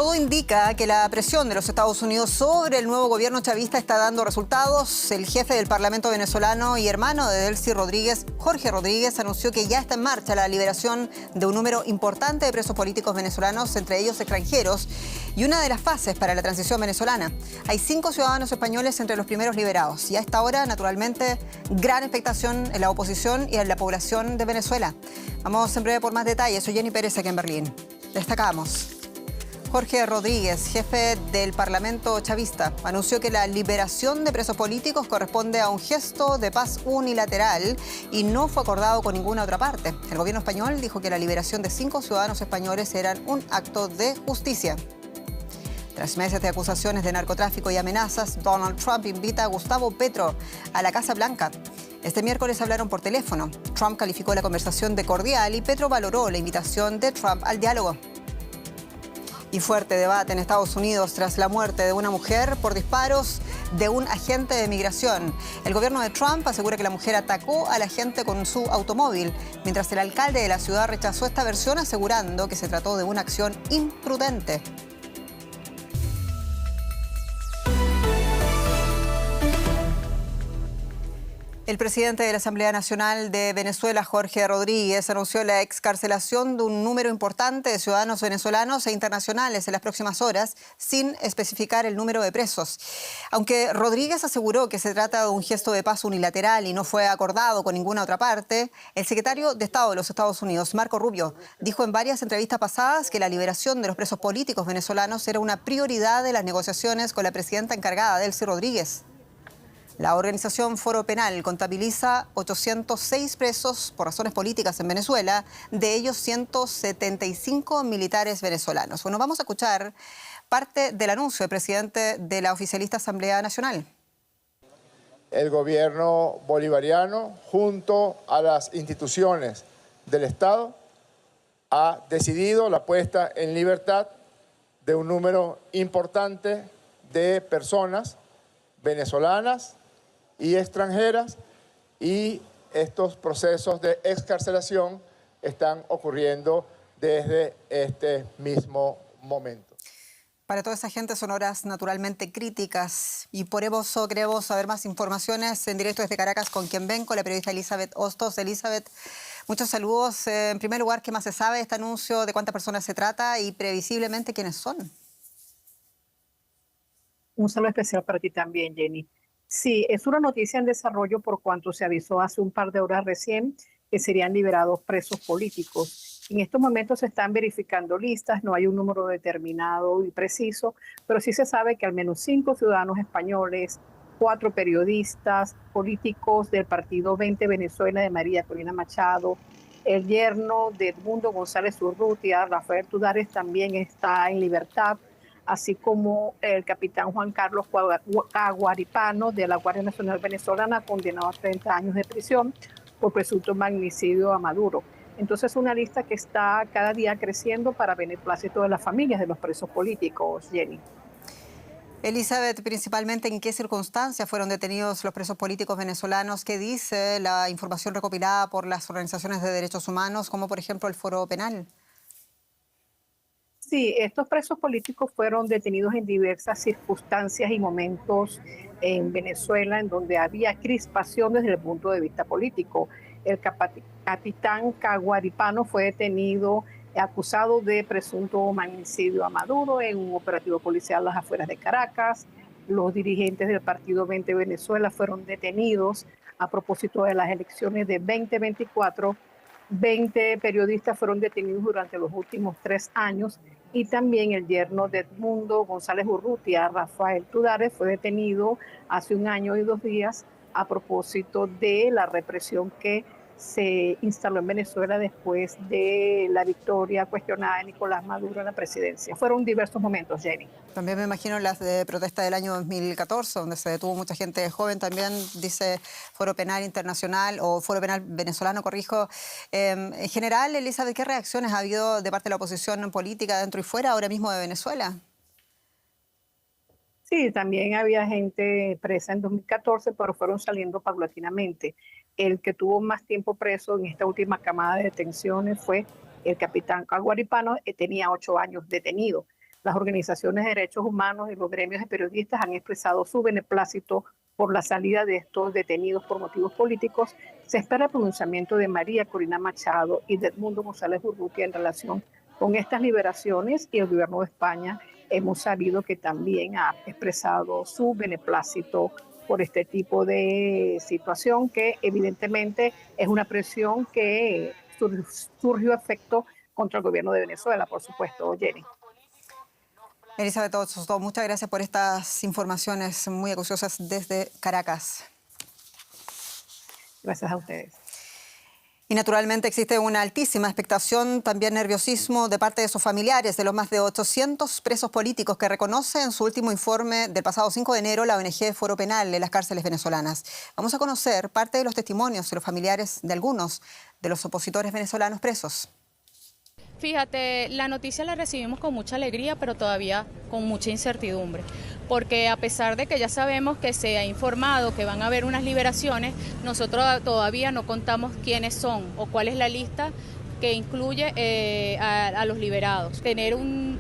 Todo indica que la presión de los Estados Unidos sobre el nuevo gobierno chavista está dando resultados. El jefe del Parlamento venezolano y hermano de Delcy Rodríguez, Jorge Rodríguez, anunció que ya está en marcha la liberación de un número importante de presos políticos venezolanos, entre ellos extranjeros, y una de las fases para la transición venezolana. Hay 5 ciudadanos españoles entre los primeros liberados y a esta hora, naturalmente, gran expectación en la oposición y en la población de Venezuela. Vamos en breve por más detalles. Soy Jenny Pérez aquí en Berlín. Destacamos. Jorge Rodríguez, jefe del Parlamento chavista, anunció que la liberación de presos políticos corresponde a un gesto de paz unilateral y no fue acordado con ninguna otra parte. El gobierno español dijo que la liberación de 5 ciudadanos españoles era un acto de justicia. Tras meses de acusaciones de narcotráfico y amenazas, Donald Trump invita a Gustavo Petro a la Casa Blanca. Este miércoles hablaron por teléfono. Trump calificó la conversación de cordial y Petro valoró la invitación de Trump al diálogo. Y fuerte debate en Estados Unidos tras la muerte de una mujer por disparos de un agente de migración. El gobierno de Trump asegura que la mujer atacó al agente con su automóvil, mientras el alcalde de la ciudad rechazó esta versión asegurando que se trató de una acción imprudente. El presidente de la Asamblea Nacional de Venezuela, Jorge Rodríguez, anunció la excarcelación de un número importante de ciudadanos venezolanos e internacionales en las próximas horas, sin especificar el número de presos. Aunque Rodríguez aseguró que se trata de un gesto de paz unilateral y no fue acordado con ninguna otra parte, el secretario de Estado de los Estados Unidos, Marco Rubio, dijo en varias entrevistas pasadas que la liberación de los presos políticos venezolanos era una prioridad de las negociaciones con la presidenta encargada, Delcy Rodríguez. La organización Foro Penal contabiliza 806 presos por razones políticas en Venezuela, de ellos 175 militares venezolanos. Bueno, vamos a escuchar parte del anuncio del presidente de la oficialista Asamblea Nacional. El gobierno bolivariano, junto a las instituciones del Estado, ha decidido la puesta en libertad de un número importante de personas venezolanas y extranjeras, y estos procesos de excarcelación están ocurriendo desde este mismo momento. Para toda esa gente son horas naturalmente críticas y por eso queremos saber más informaciones en directo desde Caracas con quien ven, con la periodista Elizabeth Hostos. Elizabeth, muchos saludos. En primer lugar, ¿qué más se sabe de este anuncio? ¿De cuántas personas se trata y previsiblemente quiénes son? Un saludo especial para ti también, Jenny. Sí, es una noticia en desarrollo por cuanto se avisó hace un par de horas recién que serían liberados presos políticos. En estos momentos se están verificando listas, no hay un número determinado y preciso, pero sí se sabe que al menos 5 ciudadanos españoles, 4 periodistas, políticos del partido 20 Venezuela de María Corina Machado, el yerno de Edmundo González Urrutia, Rafael Tudares, también está en libertad, así como el capitán Juan Carlos Caguaripano de la Guardia Nacional Venezolana, condenado a 30 años de prisión por presunto magnicidio a Maduro. Entonces, una lista que está cada día creciendo para beneplácito de las familias de los presos políticos, Jenny. Elizabeth, principalmente, ¿en qué circunstancias fueron detenidos los presos políticos venezolanos? ¿Qué dice la información recopilada por las organizaciones de derechos humanos, como por ejemplo el Foro Penal? Sí, estos presos políticos fueron detenidos en diversas circunstancias y momentos en Venezuela en donde había crispación desde el punto de vista político. El capitán Caguaripano fue detenido acusado de presunto magnicidio a Maduro en un operativo policial a las afueras de Caracas. Los dirigentes del Partido 20 Venezuela fueron detenidos a propósito de las elecciones de 2024. 20 periodistas fueron detenidos durante los últimos 3 años y también el yerno de Edmundo González Urrutia, Rafael Tudares, fue detenido hace 1 año y 2 días a propósito de la represión que se instaló en Venezuela después de la victoria cuestionada de Nicolás Maduro en la presidencia. Fueron diversos momentos, Jenny. También me imagino las de protesta del año 2014, donde se detuvo mucha gente joven, también dice Foro Penal Internacional o Foro Penal Venezolano, corrijo. En general, Elizabeth, ¿qué reacciones ha habido de parte de la oposición política dentro y fuera ahora mismo de Venezuela? Sí, también había gente presa en 2014, pero fueron saliendo paulatinamente. El que tuvo más tiempo preso en esta última camada de detenciones fue el capitán Caguaripano, tenía 8 años detenido. Las organizaciones de derechos humanos y los gremios de periodistas han expresado su beneplácito por la salida de estos detenidos por motivos políticos. Se espera el pronunciamiento de María Corina Machado y de Edmundo González Urrutia en relación con estas liberaciones, y el gobierno de España hemos sabido que también ha expresado su beneplácito por este tipo de situación, que evidentemente es una presión que surgió efecto contra el gobierno de Venezuela, por supuesto, Jenny. Elizabeth Otto, muchas gracias por estas informaciones muy acuciosas desde Caracas. Gracias a ustedes. Y naturalmente existe una altísima expectación, también nerviosismo de parte de sus familiares, de los más de 800 presos políticos que reconoce en su último informe del pasado 5 de enero la ONG Foro Penal en las cárceles venezolanas. Vamos a conocer parte de los testimonios de los familiares de algunos de los opositores venezolanos presos. Fíjate, la noticia la recibimos con mucha alegría, pero todavía con mucha incertidumbre, porque a pesar de que ya sabemos que se ha informado que van a haber unas liberaciones, nosotros todavía no contamos quiénes son o cuál es la lista que incluye a los liberados. Tener un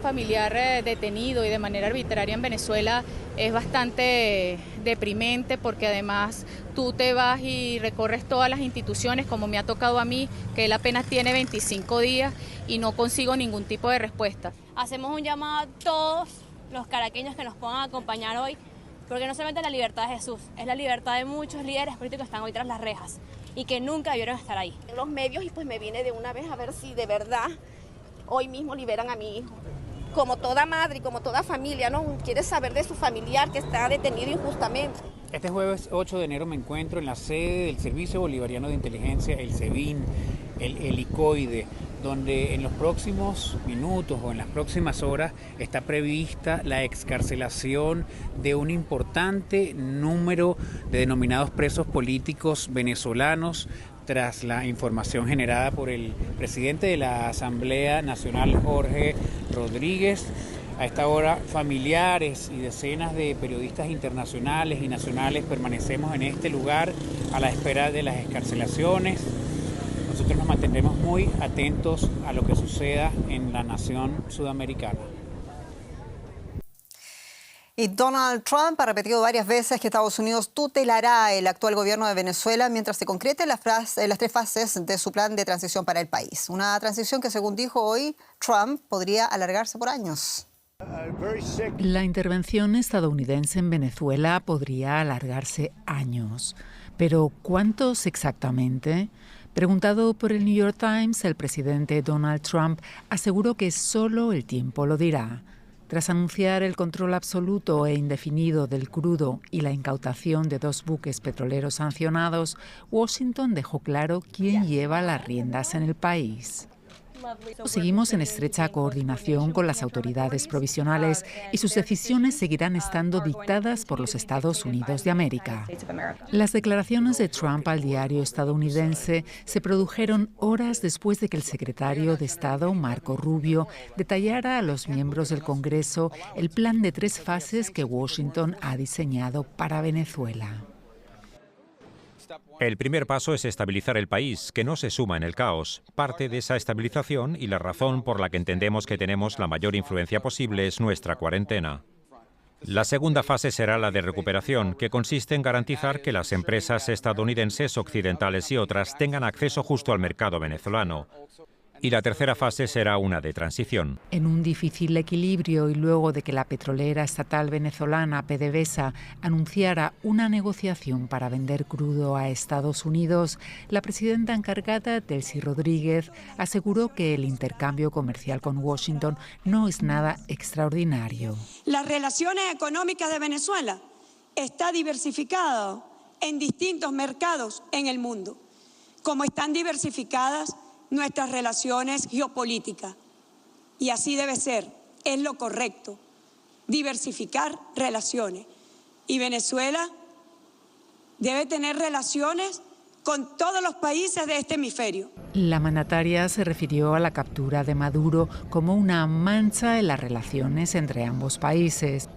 familiar detenido y de manera arbitraria en Venezuela es bastante deprimente, porque además tú te vas y recorres todas las instituciones, como me ha tocado a mí, que él apenas tiene 25 días y no consigo ningún tipo de respuesta. Hacemos un llamado a todos los caraqueños que nos puedan acompañar hoy, porque no solamente la libertad de Jesús, es la libertad de muchos líderes políticos que están hoy tras las rejas y que nunca debieron estar ahí. En los medios, y pues me vine de una vez a ver si de verdad hoy mismo liberan a mi hijo. Como toda madre y como toda familia, ¿no? Quiere saber de su familiar que está detenido injustamente. Este jueves 8 de enero me encuentro en la sede del Servicio Bolivariano de Inteligencia, el SEBIN, el helicoide, donde en los próximos minutos o en las próximas horas está prevista la excarcelación de un importante número de denominados presos políticos venezolanos, tras la información generada por el presidente de la Asamblea Nacional, Jorge Rodríguez. A esta hora, familiares y decenas de periodistas internacionales y nacionales permanecemos en este lugar a la espera de las excarcelaciones. Nosotros nos mantendremos muy atentos a lo que suceda en la nación sudamericana. Y Donald Trump ha repetido varias veces que Estados Unidos tutelará el actual gobierno de Venezuela mientras se concreten las 3 fases de su plan de transición para el país. Una transición que, según dijo hoy, Trump podría alargarse por años. La intervención estadounidense en Venezuela podría alargarse años. Pero ¿cuántos exactamente? Preguntado por el New York Times, el presidente Donald Trump aseguró que solo el tiempo lo dirá. Tras anunciar el control absoluto e indefinido del crudo y la incautación de 2 buques petroleros sancionados, Washington dejó claro quién lleva las riendas en el país. Seguimos en estrecha coordinación con las autoridades provisionales y sus decisiones seguirán estando dictadas por los Estados Unidos de América. Las declaraciones de Trump al diario estadounidense se produjeron horas después de que el secretario de Estado, Marco Rubio, detallara a los miembros del Congreso el plan de 3 fases que Washington ha diseñado para Venezuela. El primer paso es estabilizar el país, que no se suma en el caos. Parte de esa estabilización y la razón por la que entendemos que tenemos la mayor influencia posible es nuestra cuarentena. La segunda fase será la de recuperación, que consiste en garantizar que las empresas estadounidenses, occidentales y otras tengan acceso justo al mercado venezolano. Y la tercera fase será una de transición. En un difícil equilibrio y luego de que la petrolera estatal venezolana PDVSA anunciara una negociación para vender crudo a Estados Unidos, la presidenta encargada, Delcy Rodríguez, aseguró que el intercambio comercial con Washington no es nada extraordinario. Las relaciones económicas de Venezuela están diversificadas en distintos mercados en el mundo, como están diversificadas nuestras relaciones geopolíticas. Y así debe ser, es lo correcto, diversificar relaciones. Y Venezuela debe tener relaciones con todos los países de este hemisferio. La mandataria se refirió a la captura de Maduro como una mancha en las relaciones entre ambos países.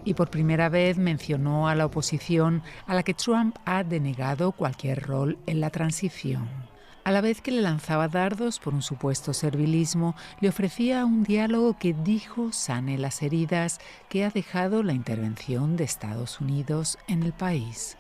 Y por primera vez mencionó a la oposición, a la que Trump ha denegado cualquier rol en la transición. A la vez que le lanzaba dardos por un supuesto servilismo, le ofrecía un diálogo que dijo sane las heridas que ha dejado la intervención de Estados Unidos en el país.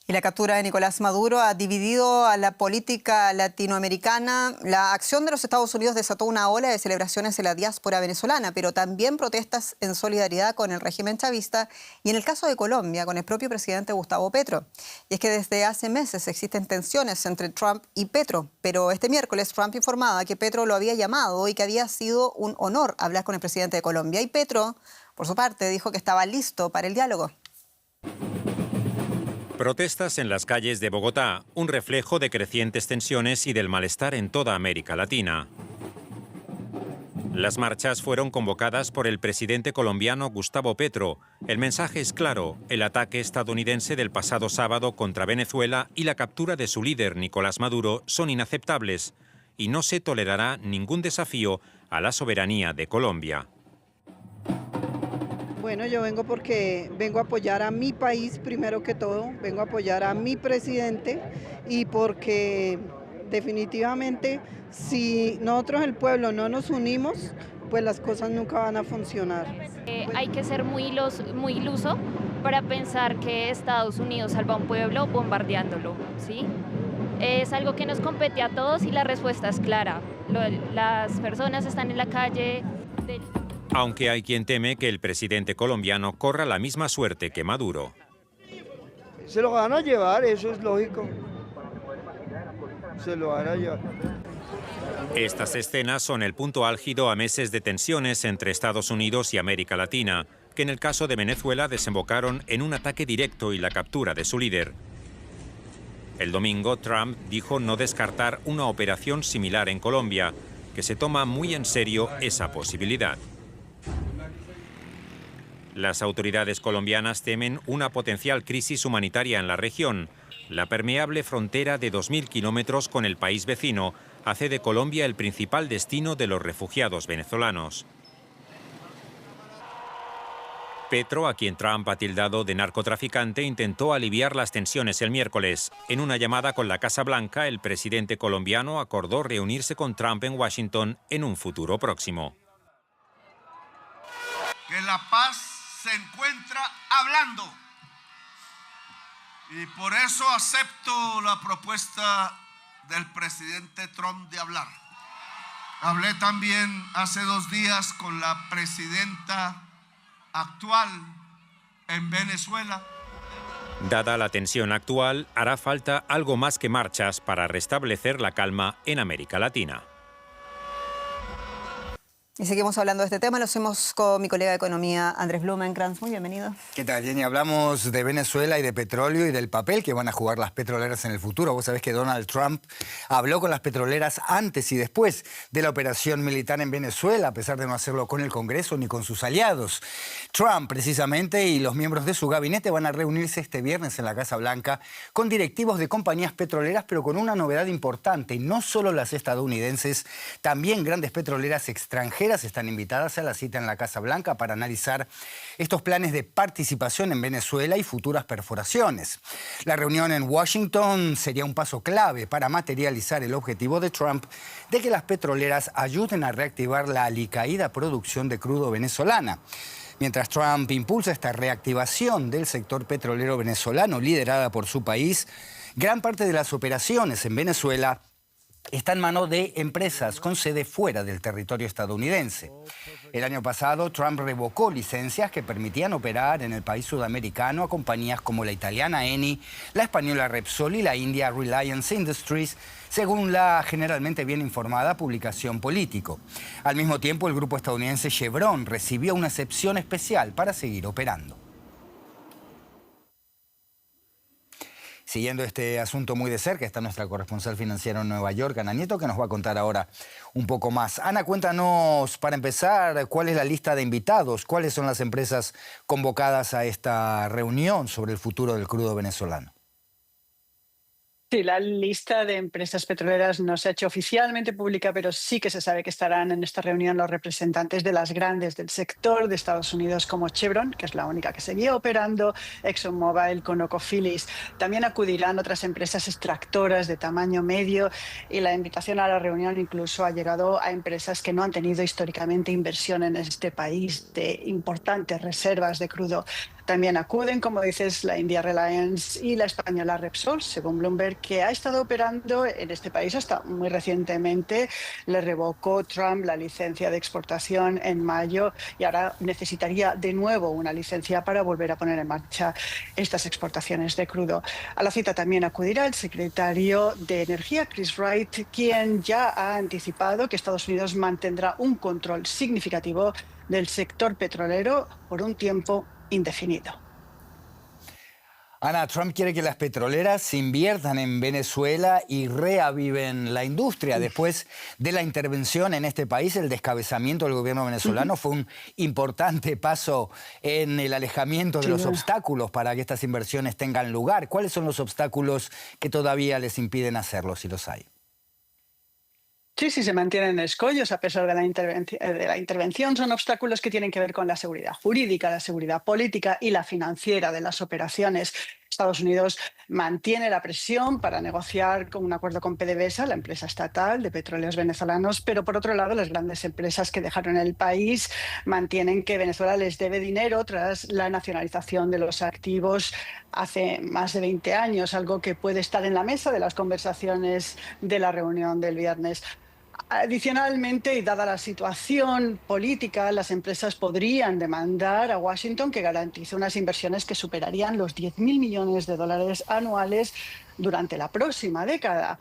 Y la captura de Nicolás Maduro ha dividido a la política latinoamericana. La acción de los Estados Unidos desató una ola de celebraciones en la diáspora venezolana, pero también protestas en solidaridad con el régimen chavista y en el caso de Colombia, con el propio presidente Gustavo Petro. Y es que desde hace meses existen tensiones entre Trump y Petro, pero este miércoles Trump informaba que Petro lo había llamado y que había sido un honor hablar con el presidente de Colombia. Y Petro, por su parte, dijo que estaba listo para el diálogo. Protestas en las calles de Bogotá, un reflejo de crecientes tensiones y del malestar en toda América Latina. Las marchas fueron convocadas por el presidente colombiano Gustavo Petro. El mensaje es claro: el ataque estadounidense del pasado sábado contra Venezuela y la captura de su líder, Nicolás Maduro, son inaceptables y no se tolerará ningún desafío a la soberanía de Colombia. Bueno, yo vengo porque vengo a apoyar a mi país primero que todo, vengo a apoyar a mi presidente y porque definitivamente si nosotros el pueblo no nos unimos, pues las cosas nunca van a funcionar. Hay que ser muy iluso para pensar que Estados Unidos salva a un pueblo bombardeándolo, ¿sí? Es algo que nos compete a todos y la respuesta es clara. Las personas están en la calle. Aunque hay quien teme que el presidente colombiano corra la misma suerte que Maduro. Se lo van a llevar, eso es lógico. Se lo van a llevar. Estas escenas son el punto álgido a meses de tensiones entre Estados Unidos y América Latina, que en el caso de Venezuela desembocaron en un ataque directo y la captura de su líder. El domingo, Trump dijo no descartar una operación similar en Colombia, que se toma muy en serio esa posibilidad. Las autoridades colombianas temen una potencial crisis humanitaria en la región. La permeable frontera de 2.000 kilómetros con el país vecino hace de Colombia el principal destino de los refugiados venezolanos. Petro, a quien Trump ha tildado de narcotraficante, intentó aliviar las tensiones el miércoles. En una llamada con la Casa Blanca, el presidente colombiano acordó reunirse con Trump en Washington en un futuro próximo. Que la paz se encuentra hablando. Y por eso acepto la propuesta del presidente Trump de hablar. Hablé también hace 2 días con la presidenta actual en Venezuela. Dada la tensión actual, hará falta algo más que marchas para restablecer la calma en América Latina. Y seguimos hablando de este tema, lo hacemos con mi colega de Economía, Andrés Blumenkrantz. Muy bienvenido. ¿Qué tal, Jenny? Hablamos de Venezuela y de petróleo y del papel que van a jugar las petroleras en el futuro. Vos sabés que Donald Trump habló con las petroleras antes y después de la operación militar en Venezuela, a pesar de no hacerlo con el Congreso ni con sus aliados. Trump, precisamente, y los miembros de su gabinete van a reunirse este viernes en la Casa Blanca con directivos de compañías petroleras, pero con una novedad importante. No solo las estadounidenses, también grandes petroleras extranjeras están invitadas a la cita en la Casa Blanca para analizar estos planes de participación en Venezuela y futuras perforaciones. La reunión en Washington sería un paso clave para materializar el objetivo de Trump de que las petroleras ayuden a reactivar la alicaída producción de crudo venezolana. Mientras Trump impulsa esta reactivación del sector petrolero venezolano liderada por su país, gran parte de las operaciones en Venezuela está en manos de empresas con sede fuera del territorio estadounidense. El año pasado, Trump revocó licencias que permitían operar en el país sudamericano a compañías como la italiana Eni, la española Repsol y la india Reliance Industries, según la generalmente bien informada publicación Político. Al mismo tiempo, el grupo estadounidense Chevron recibió una excepción especial para seguir operando. Siguiendo este asunto muy de cerca está nuestra corresponsal financiera en Nueva York, Ana Nieto, que nos va a contar ahora un poco más. Ana, cuéntanos, para empezar, cuál es la lista de invitados, cuáles son las empresas convocadas a esta reunión sobre el futuro del crudo venezolano. Sí, la lista de empresas petroleras no se ha hecho oficialmente pública, pero sí que se sabe que estarán en esta reunión los representantes de las grandes del sector de Estados Unidos como Chevron, que es la única que seguía operando, ExxonMobil, ConocoPhillips. También acudirán otras empresas extractoras de tamaño medio y la invitación a la reunión incluso ha llegado a empresas que no han tenido históricamente inversión en este país de importantes reservas de crudo. También acuden, como dices, la India Reliance y la española Repsol, según Bloomberg, que ha estado operando en este país hasta muy recientemente. Le revocó Trump la licencia de exportación en mayo y ahora necesitaría de nuevo una licencia para volver a poner en marcha estas exportaciones de crudo. A la cita también acudirá el secretario de Energía, Chris Wright, quien ya ha anticipado que Estados Unidos mantendrá un control significativo del sector petrolero por un tiempo indefinido. Ana, Trump quiere que las petroleras inviertan en Venezuela y reaviven la industria. Después de la intervención en este país, el descabezamiento del gobierno venezolano fue un importante paso en el alejamiento de los obstáculos para que estas inversiones tengan lugar. ¿Cuáles son los obstáculos que todavía les impiden hacerlo, si los hay? Sí, se mantienen escollos a pesar de la intervención. Son obstáculos que tienen que ver con la seguridad jurídica, la seguridad política y la financiera de las operaciones. Estados Unidos mantiene la presión para negociar con un acuerdo con PDVSA, la empresa estatal de petróleos venezolanos, pero por otro lado las grandes empresas que dejaron el país mantienen que Venezuela les debe dinero tras la nacionalización de los activos hace más de 20 años, algo que puede estar en la mesa de las conversaciones de la reunión del viernes. Adicionalmente, y dada la situación política, las empresas podrían demandar a Washington que garantice unas inversiones que superarían los $10.000 millones anuales durante la próxima década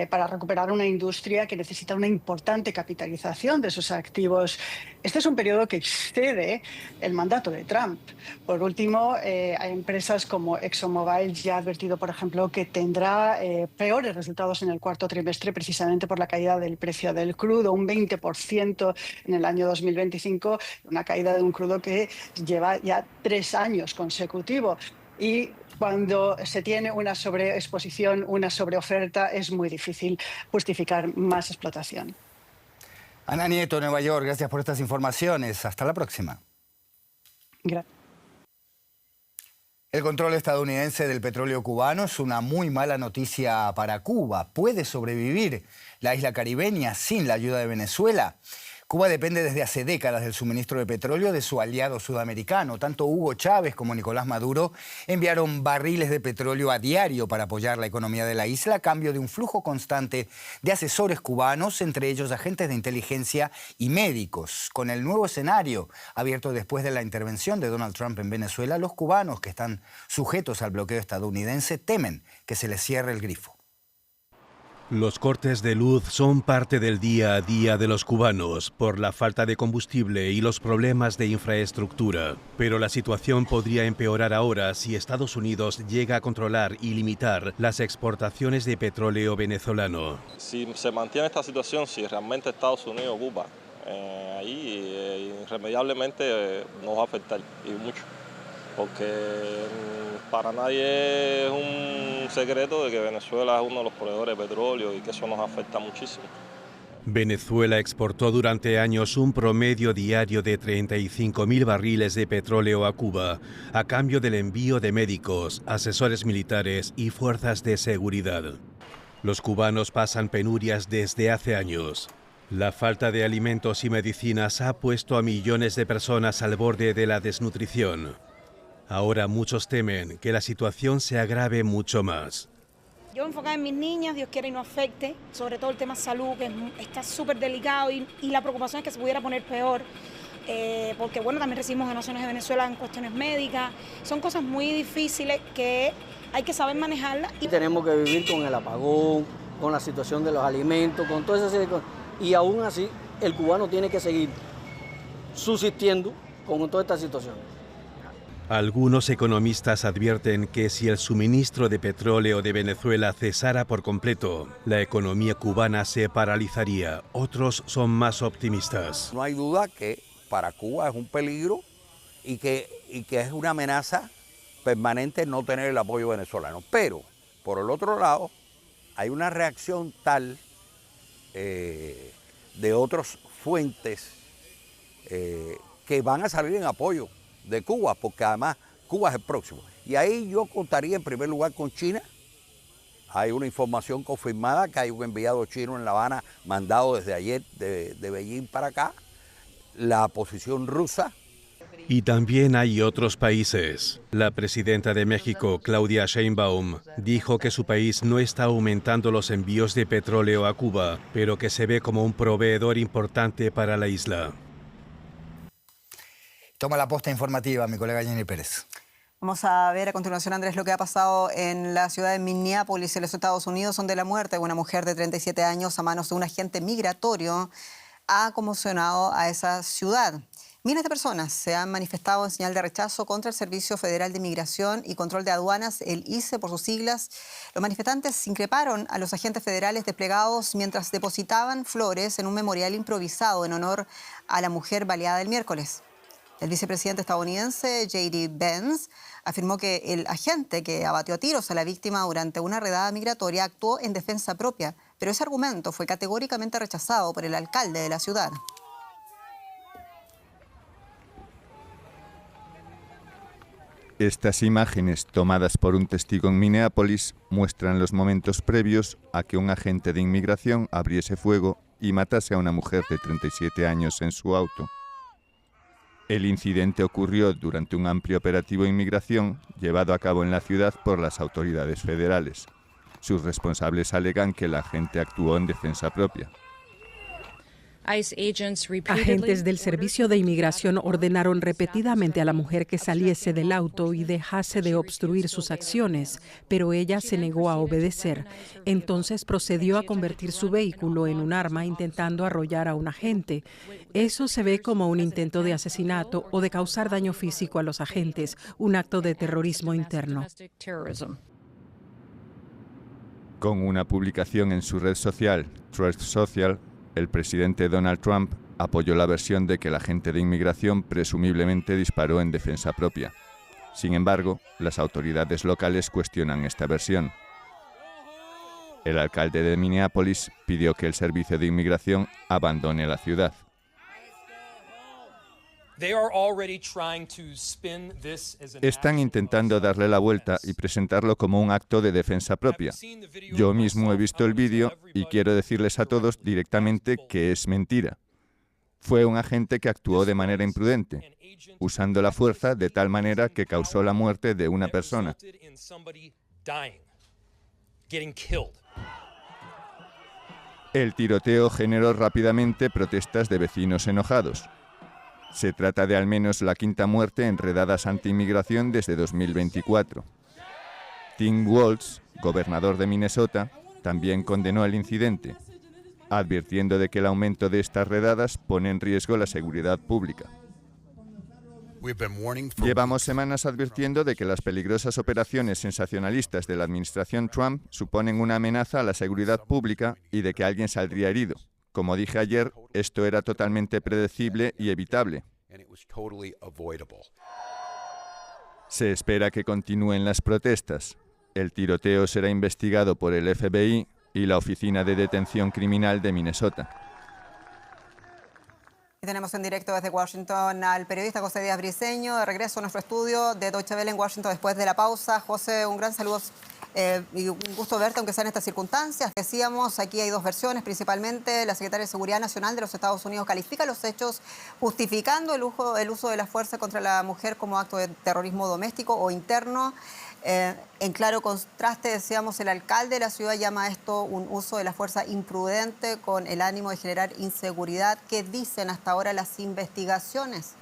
para recuperar una industria que necesita una importante capitalización de sus activos. Este es un periodo que excede el mandato de Trump. Por último, hay empresas como ExxonMobil ya ha advertido, por ejemplo, que tendrá peores resultados en el cuarto trimestre precisamente por la caída del precio del crudo, un 20% en el año 2025, una caída de un crudo que lleva ya 3 años consecutivos. Y cuando se tiene una sobreexposición, una sobreoferta, es muy difícil justificar más explotación. Ana Nieto, Nueva York, gracias por estas informaciones. Hasta la próxima. Gracias. El control estadounidense del petróleo cubano es una muy mala noticia para Cuba. ¿Puede sobrevivir la isla caribeña sin la ayuda de Venezuela? Cuba depende desde hace décadas del suministro de petróleo de su aliado sudamericano. Tanto Hugo Chávez como Nicolás Maduro enviaron barriles de petróleo a diario para apoyar la economía de la isla a cambio de un flujo constante de asesores cubanos, entre ellos agentes de inteligencia y médicos. Con el nuevo escenario abierto después de la intervención de Donald Trump en Venezuela, los cubanos que están sujetos al bloqueo estadounidense temen que se les cierre el grifo. Los cortes de luz son parte del día a día de los cubanos por la falta de combustible y los problemas de infraestructura. Pero la situación podría empeorar ahora si Estados Unidos llega a controlar y limitar las exportaciones de petróleo venezolano. Si se mantiene esta situación, si realmente Estados Unidos ocupa, ahí irremediablemente nos va a afectar y mucho. Porque para nadie es un secreto de que Venezuela es uno de los proveedores de petróleo y que eso nos afecta muchísimo. Venezuela exportó durante años un promedio diario de 35.000 barriles de petróleo a Cuba, a cambio del envío de médicos, asesores militares y fuerzas de seguridad. Los cubanos pasan penurias desde hace años. La falta de alimentos y medicinas ha puesto a millones de personas al borde de la desnutrición. Ahora muchos temen que la situación se agrave mucho más. Yo enfocada en mis niñas, Dios quiera y no afecte, sobre todo el tema salud, que está súper delicado y la preocupación es que se pudiera poner peor, porque bueno, también recibimos donaciones de Venezuela en cuestiones médicas, son cosas muy difíciles que hay que saber manejarlas. Y tenemos que vivir con el apagón, con la situación de los alimentos, con todas esas cosas, y aún así el cubano tiene que seguir subsistiendo con toda esta situación. Algunos economistas advierten que si el suministro de petróleo de Venezuela cesara por completo, la economía cubana se paralizaría. Otros son más optimistas. No hay duda que para Cuba es un peligro y que es una amenaza permanente no tener el apoyo venezolano. Pero, por el otro lado, hay una reacción tal de otras fuentes que van a salir en apoyo de Cuba, porque además Cuba es el próximo. Y ahí yo contaría en primer lugar con China. Hay una información confirmada que hay un enviado chino en La Habana mandado desde ayer de Beijing para acá. La posición rusa. Y también hay otros países. La presidenta de México, Claudia Sheinbaum, dijo que su país no está aumentando los envíos de petróleo a Cuba, pero que se ve como un proveedor importante para la isla. Toma la posta informativa mi colega Jenny Pérez. Vamos a ver a continuación, Andrés, lo que ha pasado en la ciudad de Minneapolis, en los Estados Unidos, donde la muerte de una mujer de 37 años a manos de un agente migratorio ha conmocionado a esa ciudad. Miles de personas se han manifestado en señal de rechazo contra el Servicio Federal de Inmigración y Control de Aduanas, el ICE por sus siglas. Los manifestantes increparon a los agentes federales desplegados mientras depositaban flores en un memorial improvisado en honor a la mujer baleada el miércoles. El vicepresidente estadounidense J.D. Vance afirmó que el agente que abatió a tiros a la víctima durante una redada migratoria actuó en defensa propia, pero ese argumento fue categóricamente rechazado por el alcalde de la ciudad. Estas imágenes, tomadas por un testigo en Minneapolis, muestran los momentos previos a que un agente de inmigración abriese fuego y matase a una mujer de 37 años en su auto. El incidente ocurrió durante un amplio operativo de inmigración llevado a cabo en la ciudad por las autoridades federales. Sus responsables alegan que el agente actuó en defensa propia. Agentes del Servicio de Inmigración ordenaron repetidamente a la mujer que saliese del auto y dejase de obstruir sus acciones, pero ella se negó a obedecer. Entonces procedió a convertir su vehículo en un arma intentando arrollar a un agente. Eso se ve como un intento de asesinato o de causar daño físico a los agentes, un acto de terrorismo interno. Con una publicación en su red social, Truth Social, el presidente Donald Trump apoyó la versión de que el agente de inmigración presumiblemente disparó en defensa propia. Sin embargo, las autoridades locales cuestionan esta versión. El alcalde de Minneapolis pidió que el servicio de inmigración abandone la ciudad. Están intentando darle la vuelta y presentarlo como un acto de defensa propia. Yo mismo he visto el vídeo y quiero decirles a todos directamente que es mentira. Fue un agente que actuó de manera imprudente, usando la fuerza de tal manera que causó la muerte de una persona. El tiroteo generó rápidamente protestas de vecinos enojados. Se trata de al menos la quinta muerte en redadas anti-inmigración desde 2024. Tim Walz, gobernador de Minnesota, también condenó el incidente, advirtiendo de que el aumento de estas redadas pone en riesgo la seguridad pública. Llevamos semanas advirtiendo de que las peligrosas operaciones sensacionalistas de la administración Trump suponen una amenaza a la seguridad pública y de que alguien saldría herido. Como dije ayer, esto era totalmente predecible y evitable. Se espera que continúen las protestas. El tiroteo será investigado por el FBI y la Oficina de Detención Criminal de Minnesota. Y tenemos en directo desde Washington al periodista José Díaz Briceño, de regreso a nuestro estudio de Deutsche Welle en Washington después de la pausa. José, un gran saludo y un gusto verte, aunque sean estas circunstancias. Decíamos, aquí hay dos versiones, principalmente la Secretaria de Seguridad Nacional de los Estados Unidos califica los hechos justificando el uso de la fuerza contra la mujer como acto de terrorismo doméstico o interno. En claro contraste, decíamos, el alcalde de la ciudad llama a esto un uso de la fuerza imprudente con el ánimo de generar inseguridad. ¿Qué dicen hasta ahora las investigaciones?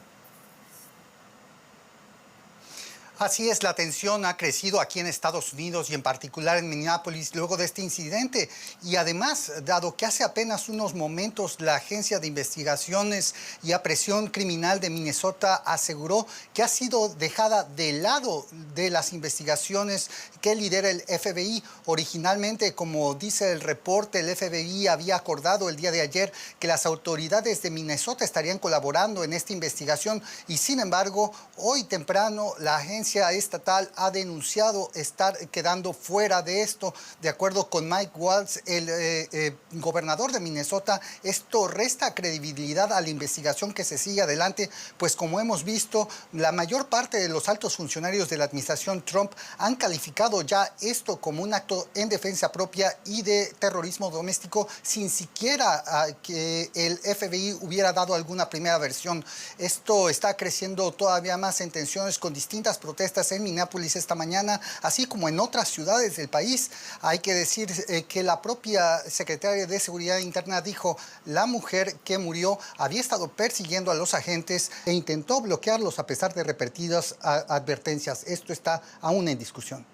Así es, la tensión ha crecido aquí en Estados Unidos y en particular en Minneapolis luego de este incidente. Y además, dado que hace apenas unos momentos la Agencia de Investigaciones y Apresión Criminal de Minnesota aseguró que ha sido dejada de lado de las investigaciones que lidera el FBI. Originalmente, como dice el reporte, el FBI había acordado el día de ayer que las autoridades de Minnesota estarían colaborando en esta investigación y sin embargo, hoy temprano la Agencia agencia estatal ha denunciado estar quedando fuera de esto. De acuerdo con Mike Waltz, el gobernador de Minnesota, esto resta credibilidad a la investigación que se sigue adelante, pues como hemos visto, la mayor parte de los altos funcionarios de la administración Trump han calificado ya esto como un acto en defensa propia y de terrorismo doméstico, sin siquiera que el FBI hubiera dado alguna primera versión. Esto está creciendo todavía más en tensiones con distintas protestas en Minneapolis esta mañana, así como en otras ciudades del país. Hay que decir que la propia secretaria de Seguridad Interna dijo la mujer que murió había estado persiguiendo a los agentes e intentó bloquearlos a pesar de repetidas advertencias. Esto está aún en discusión.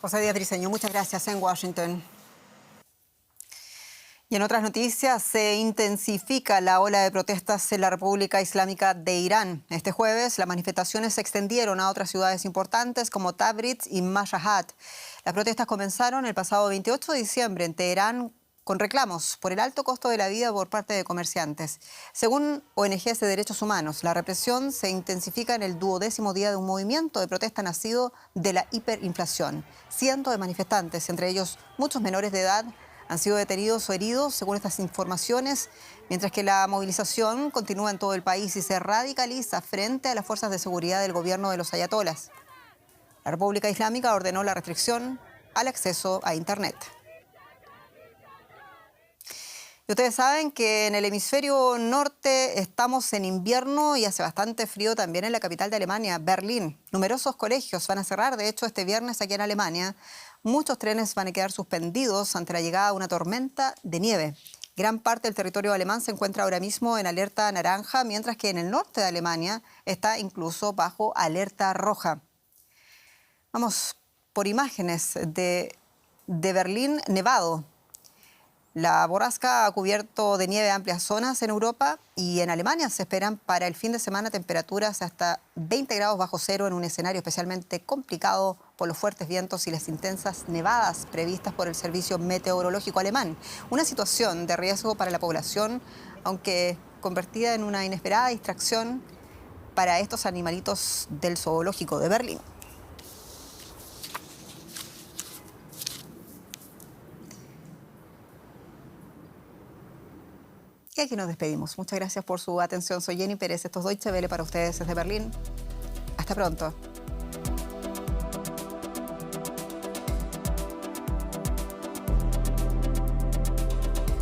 José Díaz Briceño, muchas gracias en Washington. Y en otras noticias, se intensifica la ola de protestas en la República Islámica de Irán. Este jueves, las manifestaciones se extendieron a otras ciudades importantes como Tabriz y Mashhad. Las protestas comenzaron el pasado 28 de diciembre en Teherán con reclamos por el alto costo de la vida por parte de comerciantes. Según ONGs de derechos humanos, la represión se intensifica en el 12º día de un movimiento de protesta nacido de la hiperinflación. Cientos de manifestantes, entre ellos muchos menores de edad, han sido detenidos o heridos, según estas informaciones, mientras que la movilización continúa en todo el país y se radicaliza frente a las fuerzas de seguridad del gobierno de los ayatolas. La República Islámica ordenó la restricción al acceso a Internet. Y ustedes saben que en el hemisferio norte estamos en invierno y hace bastante frío también en la capital de Alemania, Berlín. Numerosos colegios van a cerrar, de hecho, este viernes aquí en Alemania. Muchos trenes van a quedar suspendidos ante la llegada de una tormenta de nieve. Gran parte del territorio alemán se encuentra ahora mismo en alerta naranja, mientras que en el norte de Alemania está incluso bajo alerta roja. Vamos por imágenes de Berlín nevado. La borrasca ha cubierto de nieve amplias zonas en Europa y en Alemania se esperan para el fin de semana temperaturas hasta 20 grados bajo cero en un escenario especialmente complicado por los fuertes vientos y las intensas nevadas previstas por el Servicio Meteorológico Alemán. Una situación de riesgo para la población, aunque convertida en una inesperada distracción para estos animalitos del zoológico de Berlín. Y aquí nos despedimos. Muchas gracias por su atención. Soy Jenny Pérez. Esto es Deutsche Welle para ustedes desde Berlín. Hasta pronto.